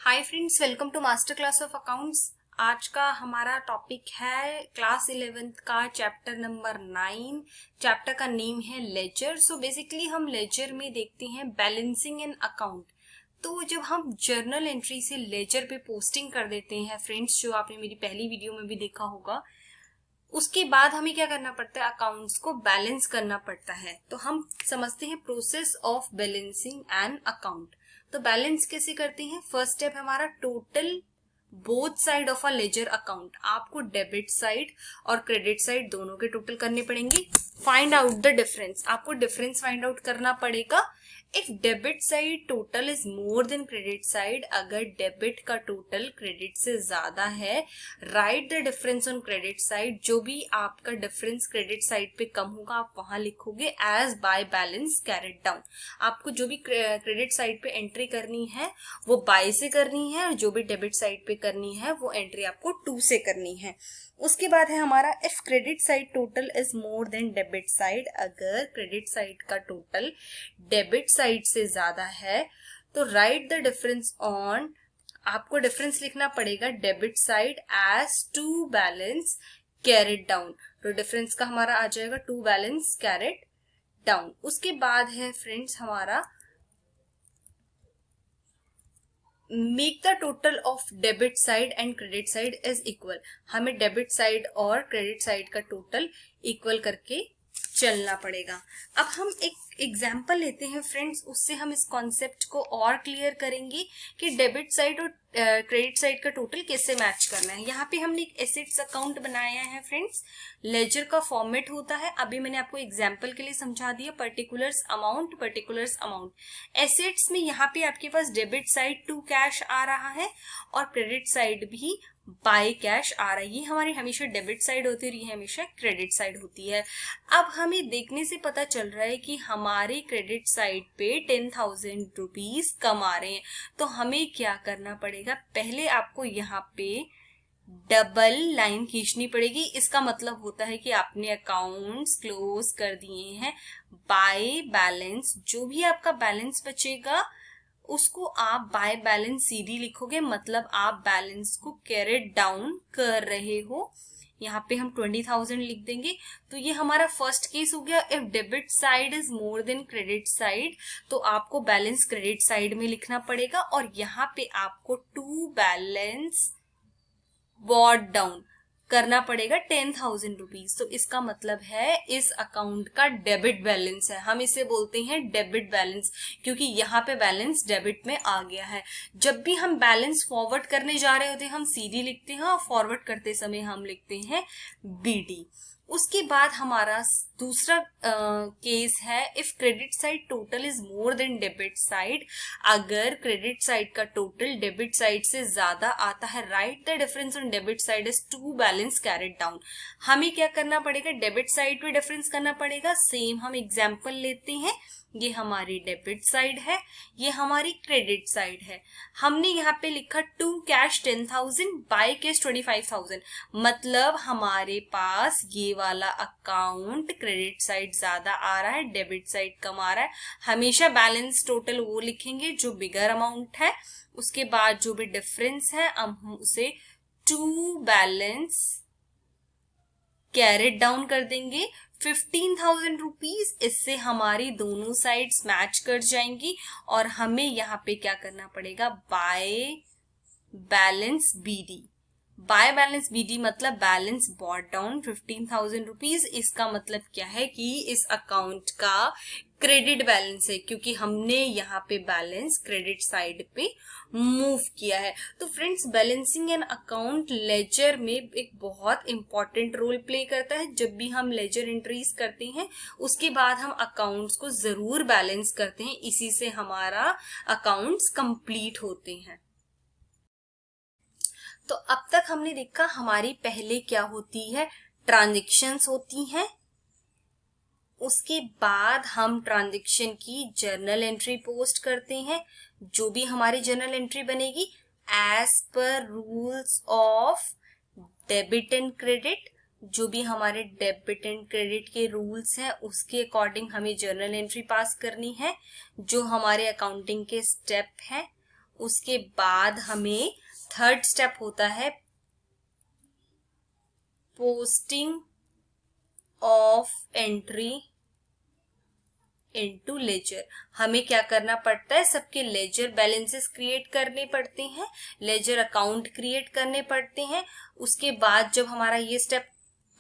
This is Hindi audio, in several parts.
Hi friends, welcome to master class of accounts. आज का हमारा टॉपिक है क्लास 11th का चैप्टर नंबर 9। चैप्टर का नेम है लेजर। सो बेसिकली हम लेजर में देखते हैं बैलेंसिंग एन अकाउंट। तो जब हम जर्नल एंट्री से लेजर पे पोस्टिंग कर देते हैं फ्रेंड्स, जो आपने मेरी पहली वीडियो में भी देखा होगा, उसके बाद हमें क्या करना पड़ता है, अकाउंट्स को बैलेंस करना पड़ता है। तो हम समझते हैं process of balancing an account. तो बैलेंस कैसे करते हैं? फर्स्ट स्टेप हमारा total both side of a ledger account. आपको डेबिट साइड और क्रेडिट साइड दोनों के टोटल करने पड़ेंगे। फाइंड आउट द डिफरेंस, आपको डिफरेंस फाइंड आउट करना पड़ेगा। If debit side total is more then credit side, अगर डेबिट का टोटल क्रेडिट से ज्यादा है, write the difference on credit side. जो भी आपका डिफरेंस क्रेडिट साइड पे कम होगा आप वहां लिखोगे as by balance carried down. आपको जो भी क्रेडिट साइड पे एंट्री करनी है वो बाय से करनी है, और जो भी डेबिट साइड पे करनी है वो एंट्री आपको टू से करनी है। उसके बाद है हमारा if credit side total is more than debit side, अगर क्रेडिट साइड का टोटल डेबिट साइड से ज्यादा है तो राइट द डिफरेंस ऑन, आपको डिफरेंस लिखना पड़ेगा debit side as to balance carried down. तो डिफरेंस का हमारा आ जाएगा टू बैलेंस कैरिड डाउन। उसके बाद है फ्रेंड्स हमारा make the total of debit side and credit side is equal. हमें डेबिट साइड और क्रेडिट साइड का टोटल इक्वल करके चलना पड़ेगा। अब हम एक एग्जाम्पल लेते हैं फ्रेंड्स, उससे हम इस कॉन्सेप्ट को और क्लियर करेंगे कि डेबिट साइड और क्रेडिट साइड का टोटल कैसे मैच करना है। यहाँ पे हमने एक एसेट्स अकाउंट बनाया है फ्रेंड्स। लेजर का फॉर्मेट होता है, अभी मैंने आपको एग्जाम्पल के लिए समझा दिया, पर्टिकुलर्स अमाउंट। एसेट्स में यहाँ पे आपके पास डेबिट साइड टू कैश आ रहा है और क्रेडिट साइड भी बाय कैश आ रहा है। ये हमारी हमेशा डेबिट साइड होती है और ये हमेशा क्रेडिट साइड होती है। अब हमें देखने से पता चल रहा है कि हमारे क्रेडिट साइड पे 10,000 रुपीज कम आ रहे हैं। तो हमें क्या करना पड़ेगा, पहले आपको यहाँ पे डबल लाइन खींचनी पड़ेगी। इसका मतलब होता है कि आपने अकाउंट्स क्लोज कर दिए हैं बाय बैलेंस। जो भी आपका बैलेंस बचेगा उसको आप बाय बैलेंस सीडी लिखोगे, मतलब आप बैलेंस को कैरिड डाउन कर रहे हो। यहाँ पे हम 20,000 लिख देंगे। तो ये हमारा फर्स्ट केस हो गया। If debit side is more then credit side, तो आपको बैलेंस क्रेडिट साइड में लिखना पड़ेगा और यहाँ पे आपको टू बैलेंस बॉट डाउन करना पड़ेगा 10,000 रुपीज। तो इसका मतलब है इस अकाउंट का डेबिट बैलेंस है, हम इसे बोलते हैं डेबिट बैलेंस, क्योंकि यहाँ पे बैलेंस डेबिट में आ गया है। जब भी हम बैलेंस फॉरवर्ड करने जा रहे होते हैं हम सीडी लिखते हैं और फॉरवर्ड करते समय हम लिखते हैं बीडी। उसके बाद हमारा दूसरा केस है if credit side total is more than debit side, अगर क्रेडिट साइड का टोटल डेबिट साइड से ज्यादा आता है, write the difference on debit side is to balance carried down. हमें क्या करना पड़ेगा, डेबिट साइड पे डिफरेंस करना पड़ेगा। सेम हम एग्जाम्पल लेते हैं, ये हमारी डेबिट साइड है, ये हमारी क्रेडिट साइड है। हमने यहाँ पे लिखा टू कैश 10,000 बाय कैश 25,000, मतलब हमारे पास ये वाला अकाउंट क्रेडिट साइड ज्यादा आ रहा है, डेबिट साइड कम आ रहा है। हमेशा बैलेंस टोटल वो लिखेंगे जो बिगर अमाउंट है, उसके बाद जो भी डिफरेंस है हम उसे टू बैलेंस कैरिड डाउन कर देंगे 15,000 रुपीज। इससे हमारी दोनों साइड्स मैच कर जाएंगी और हमें यहाँ पे क्या करना पड़ेगा, by balance BD. By balance BD मतलब बैलेंस बॉट डाउन 15,000 रुपीज। इसका मतलब क्या है कि इस अकाउंट का क्रेडिट बैलेंस है, क्योंकि हमने यहाँ पे बैलेंस क्रेडिट साइड पे मूव किया है। तो friends, balancing an account laser में एक बहुत इंपॉर्टेंट रोल प्ले करता है। जब भी हम लेजर एंट्रीज करते हैं उसके बाद हम अकाउंट्स को जरूर बैलेंस करते हैं, इसी से हमारा अकाउंट्स कंप्लीट होते हैं। तो अब तक हमने देखा हमारी पहले क्या होती है, ट्रांजैक्शंस होती हैं। उसके बाद हम ट्रांजैक्शन की जर्नल एंट्री पोस्ट करते हैं। जो भी हमारी जर्नल एंट्री बनेगी as per rules of debit and credit, जो भी हमारे डेबिट एंड क्रेडिट के रूल्स हैं उसके अकॉर्डिंग हमें जर्नल एंट्री पास करनी है, जो हमारे अकाउंटिंग के स्टेप हैं। उसके बाद हमें थर्ड स्टेप होता है posting of entry into ledger. हमें क्या करना पड़ता है, सबके लेजर बैलेंसेस क्रिएट करने पड़ते हैं, लेजर अकाउंट क्रिएट करने पड़ते हैं। उसके बाद जब हमारा ये स्टेप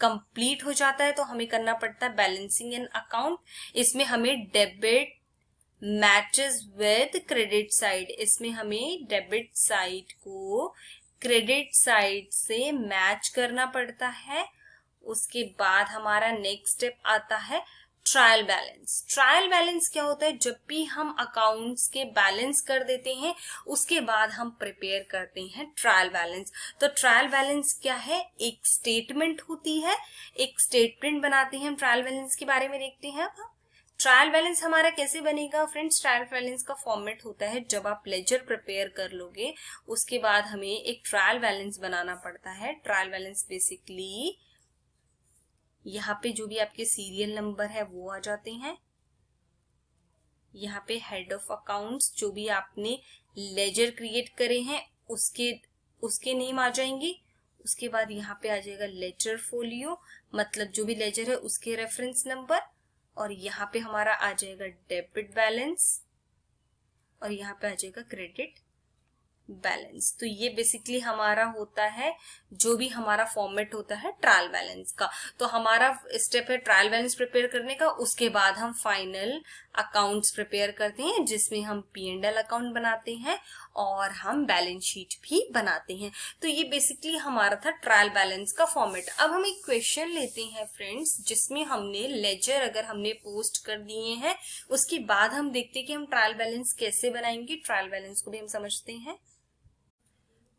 कंप्लीट हो जाता है तो हमें करना पड़ता है बैलेंसिंग एन अकाउंट। इसमें हमें debit matches with credit side, इसमें हमें डेबिट साइड को क्रेडिट साइड से मैच करना पड़ता है। उसके बाद हमारा नेक्स्ट स्टेप आता है ट्रायल बैलेंस। ट्रायल बैलेंस क्या होता है, जब भी हम अकाउंट्स के बैलेंस कर देते हैं उसके बाद हम प्रिपेयर करते हैं ट्रायल बैलेंस। तो ट्रायल बैलेंस क्या है, एक स्टेटमेंट होती है, एक स्टेटमेंट बनाते हैं हम। ट्रायल बैलेंस के बारे में देखते हैं अब। ट्रायल बैलेंस हमारा कैसे बनेगा फ्रेंड्स, ट्रायल बैलेंस का फॉर्मेट होता है, जब आप लेजर प्रिपेयर कर लोगे उसके बाद हमें एक ट्रायल बैलेंस बनाना पड़ता है। ट्रायल बैलेंस बेसिकली यहाँ पे जो भी आपके सीरियल नंबर है वो आ जाते हैं, यहाँ पे हेड ऑफ अकाउंट्स जो भी आपने लेजर क्रिएट करे हैं उसके नेम आ जाएंगे। उसके बाद यहाँ पे आ जाएगा लेजर फोलियो, मतलब जो भी लेजर है उसके रेफरेंस नंबर, और यहाँ पे हमारा आ जाएगा डेबिट बैलेंस, और यहाँ पे आ जाएगा क्रेडिट बैलेंस। तो ये बेसिकली हमारा होता है जो भी हमारा फॉर्मेट होता है ट्रायल बैलेंस का। तो हमारा स्टेप है ट्रायल बैलेंस प्रिपेयर करने का, उसके बाद हम फाइनल अकाउंट्स प्रिपेयर करते हैं जिसमें हम P&L अकाउंट बनाते हैं और हम बैलेंस शीट भी बनाते हैं। तो ये बेसिकली हमारा था ट्रायल बैलेंस का फॉर्मेट। अब हम एक क्वेश्चन लेते हैं फ्रेंड्स जिसमें हमने लेजर अगर हमने पोस्ट कर दिए हैं उसके बाद हम देखते हैं कि हम ट्रायल बैलेंस कैसे बनाएंगे। ट्रायल बैलेंस को भी हम समझते हैं।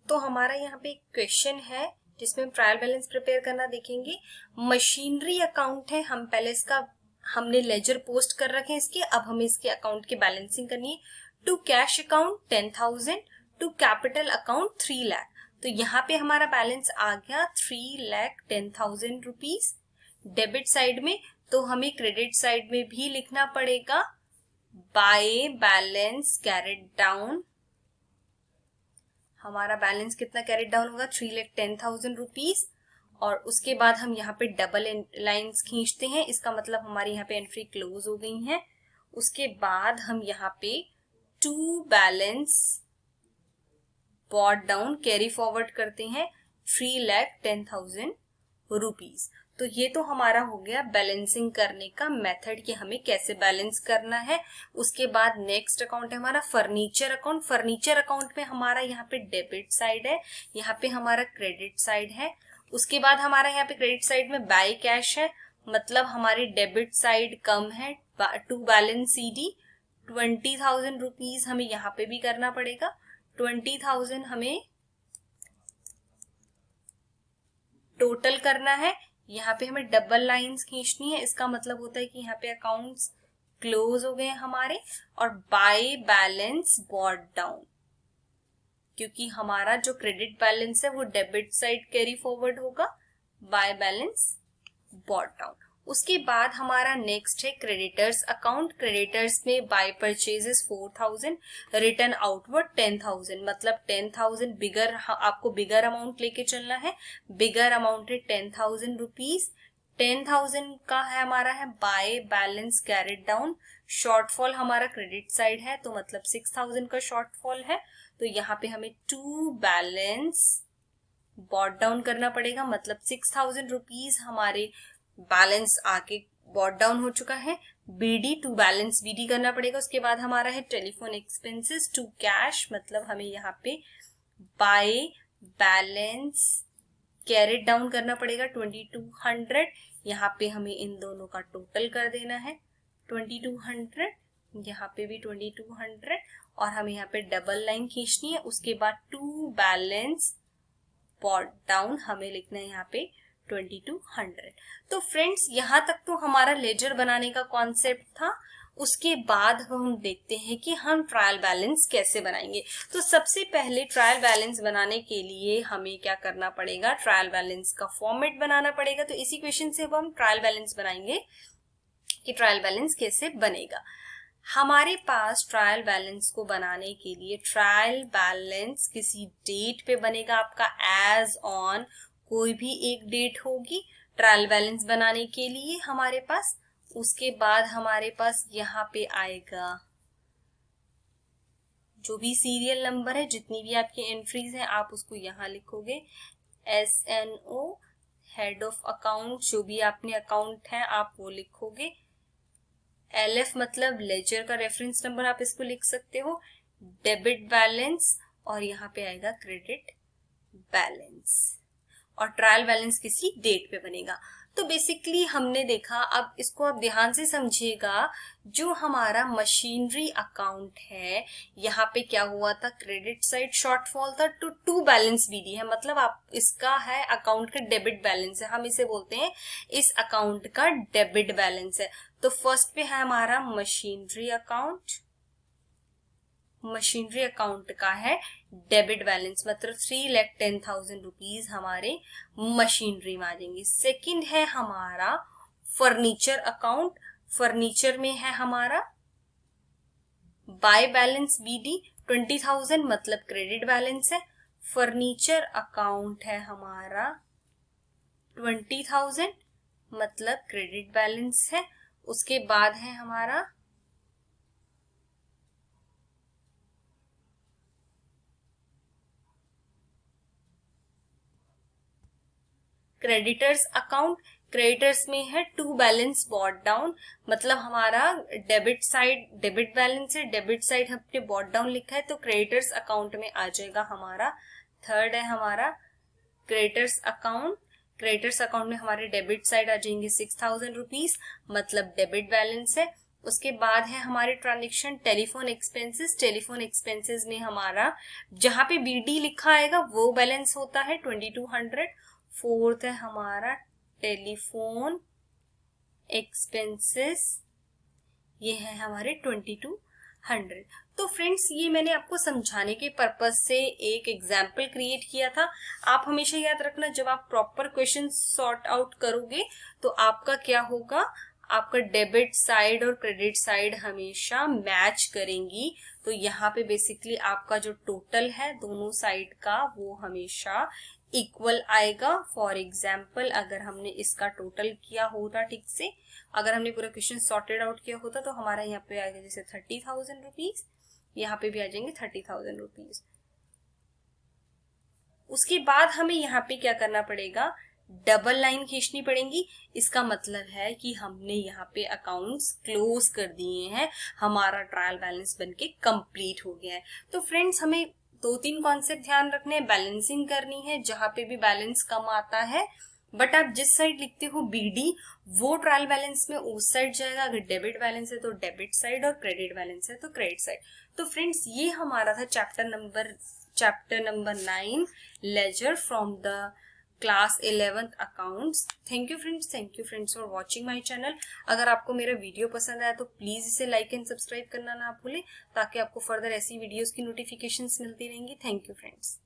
तो हमारा यहाँ पे एक क्वेश्चन है जिसमें हम ट्रायल बैलेंस प्रिपेयर करना देखेंगे। मशीनरी अकाउंट है, हम पहले इसका हमने लेजर पोस्ट कर रखे हैं इसके, अब हमें इसके अकाउंट की बैलेंसिंग करनी है। To cash account 10,000, to capital account 3 lakh. तो यहाँ पे हमारा बैलेंस आ गया 3,10,000 रुपीज डेबिट साइड में। तो हमें क्रेडिट साइड में भी लिखना पड़ेगा बाय बैलेंस कैरेट डाउन। हमारा बैलेंस कितना कैरेट डाउन होगा, 3,10,000 रुपीज। और उसके बाद हम यहाँ पे डबल लाइंस खींचते हैं, इसका मतलब हमारी यहाँ पे एंट्री क्लोज हो गई है। उसके बाद हम यहाँ पे to balance brought down carry forward करते हैं 3,10,000 रुपीज। तो ये तो हमारा हो गया बैलेंसिंग करने का मेथड कि हमें कैसे बैलेंस करना है। उसके बाद नेक्स्ट अकाउंट है हमारा फर्नीचर अकाउंट। फर्नीचर अकाउंट में हमारा यहाँ पे डेबिट साइड है, यहाँ पे हमारा क्रेडिट साइड है। उसके बाद हमारा यहाँ पे क्रेडिट साइड में बाय कैश है, मतलब हमारी डेबिट साइड कम है। टू बैलेंस CD 20,000 रुपीज हमें यहाँ पे भी करना पड़ेगा। 20,000 हमें टोटल करना है। यहाँ पे हमें डबल लाइंस खींचनी है, इसका मतलब होता है कि यहाँ पे अकाउंट्स क्लोज हो गए हमारे। और बाय बैलेंस बॉट डाउन, क्योंकि हमारा जो क्रेडिट बैलेंस है वो डेबिट साइड कैरी फॉरवर्ड होगा, बाय बैलेंस बॉट डाउन। उसके बाद हमारा नेक्स्ट है क्रेडिटर्स अकाउंट। क्रेडिटर्स में बाय परचेजेस 4,000, रिटर्न आउटवर्ड 10,000, मतलब 10,000 बिगर, आपको बिगर अमाउंट लेके चलना है। बिगर अमाउंट है 10,000 रुपीज। 10,000 का है हमारा है by balance carried down. Shortfall हमारा क्रेडिट साइड है तो मतलब 6,000 का शॉर्टफॉल है। तो यहाँ पे हमें टू बैलेंस बॉट डाउन करना पड़ेगा, मतलब 6,000 रुपीज हमारे बैलेंस आके बॉट डाउन हो चुका है। BD टू बैलेंस BD करना पड़ेगा। उसके बाद हमारा है टेलीफोन एक्सपेंसेस टू कैश, मतलब हमें यहाँ पे बाय बैलेंस कैरेट डाउन करना पड़ेगा 2,200। यहाँ पे हमें इन दोनों का टोटल कर देना है 2,200, यहाँ पे भी 2,200, और हमें यहाँ पे डबल लाइन खींचनी है। उसके बाद टू बैलेंस बॉट डाउन हमें लिखना है यहाँ पे 2,200। तो फ्रेंड्स यहाँ तक तो हमारा लेजर बनाने का कॉन्सेप्ट था। उसके बाद हम देखते हैं कि हम ट्रायल बैलेंस कैसे बनाएंगे। तो सबसे पहले ट्रायल बैलेंस बनाने के लिए हमें क्या करना पड़ेगा, ट्रायल बैलेंस का फॉर्मेट बनाना पड़ेगा। तो इसी क्वेश्चन से अब हम ट्रायल बैलेंस बनाएंगे कि ट्रायल बैलेंस कैसे बनेगा। हमारे पास ट्रायल बैलेंस को बनाने के लिए ट्रायल बैलेंस किसी डेट पे बनेगा आपका, एज ऑन कोई भी एक डेट होगी ट्रायल बैलेंस बनाने के लिए हमारे पास। उसके बाद हमारे पास यहाँ पे आएगा जो भी सीरियल नंबर है, जितनी भी आपकी एंट्रीज हैं आप उसको यहाँ लिखोगे। SNO हेड ऑफ अकाउंट, जो भी आपने अकाउंट है आप वो लिखोगे। LF मतलब लेजर का रेफरेंस नंबर, आप इसको लिख सकते हो। डेबिट बैलेंस और यहाँ पे आएगा क्रेडिट बैलेंस, और ट्रायल बैलेंस किसी डेट पे बनेगा। तो बेसिकली हमने देखा, अब इसको आप ध्यान से समझिएगा, जो हमारा मशीनरी अकाउंट है यहाँ पे क्या हुआ था, क्रेडिट साइड शॉर्टफॉल था तो टू बैलेंस BD है, मतलब आप इसका है अकाउंट का डेबिट बैलेंस है, हम इसे बोलते हैं इस अकाउंट का डेबिट बैलेंस है। तो फर्स्ट पे है हमारा मशीनरी अकाउंट, मशीनरी अकाउंट का है डेबिट बैलेंस, मतलब 3,10,000 रुपीज हमारे मशीनरी में आ जाएंगे। सेकंड है हमारा फर्नीचर अकाउंट, फर्नीचर में है हमारा बाय बैलेंस BD 20,000, मतलब क्रेडिट बैलेंस है। फर्नीचर अकाउंट है हमारा 20,000, मतलब क्रेडिट बैलेंस है। उसके बाद है हमारा क्रेडिटर्स अकाउंट, क्रेडिटर्स में है टू बैलेंस बॉट डाउन, मतलब हमारा डेबिट साइड डेबिट बैलेंस है, डेबिट साइड हमने बॉट डाउन लिखा है तो क्रेडिटर्स अकाउंट में आ जाएगा हमारा। थर्ड है हमारा क्रेडिटर्स अकाउंट, क्रेडिटर्स अकाउंट में हमारे डेबिट साइड आ जाएंगे 6,000 रुपीज, मतलब डेबिट बैलेंस है। उसके बाद है हमारे transaction telephone expenses, telephone expenses में हमारा जहां पे BD लिखा आएगा वो बैलेंस होता है 2200। फोर्थ है हमारा टेलीफोन एक्सपेंसेस, ये है हमारे 2200। तो फ्रेंड्स ये मैंने आपको समझाने के पर्पज से एक एग्जाम्पल क्रिएट किया था। आप हमेशा याद रखना, जब आप प्रॉपर क्वेश्चन सॉर्ट आउट करोगे तो आपका क्या होगा, आपका डेबिट साइड और क्रेडिट साइड हमेशा मैच करेंगी। तो यहाँ पे बेसिकली आपका जो टोटल है दोनों साइड का वो हमेशा इक्वल आएगा। फॉर एग्जाम्पल अगर हमने इसका टोटल किया होता ठीक से, अगर हमने पूरा क्वेश्चन सॉर्टेड आउट किया होता तो हमारा यहाँ पे आएगा जैसे 30,000 रुपीज, यहाँ पे भी आ जाएंगे 30,000 रुपीज। उसके बाद हमें यहाँ पे क्या करना पड़ेगा, डबल लाइन खींचनी पड़ेगी। इसका मतलब है कि हमने यहाँ पे अकाउंट्स क्लोज कर दिए हैं, हमारा ट्रायल बैलेंस बनके कंप्लीट हो गया है। तो फ्रेंड्स हमें 2-3 कॉन्सेप्ट ध्यान रखने हैं, बैलेंसिंग करनी है, जहां पे भी बैलेंस कम आता है बट आप जिस साइड लिखते हो BD वो ट्रायल बैलेंस में उस साइड जाएगा, अगर डेबिट बैलेंस है तो डेबिट साइड और क्रेडिट बैलेंस है तो क्रेडिट साइड। तो फ्रेंड्स ये हमारा था chapter number 9 ledger from the class 11th accounts. Thank you friends for watching my channel. अगर आपको मेरा वीडियो पसंद आया तो प्लीज इसे लाइक एंड सब्सक्राइब करना ना भूलें, ताकि आपको फर्दर ऐसी वीडियोस की नोटिफिकेशंस मिलती रहेंगी। Thank you friends.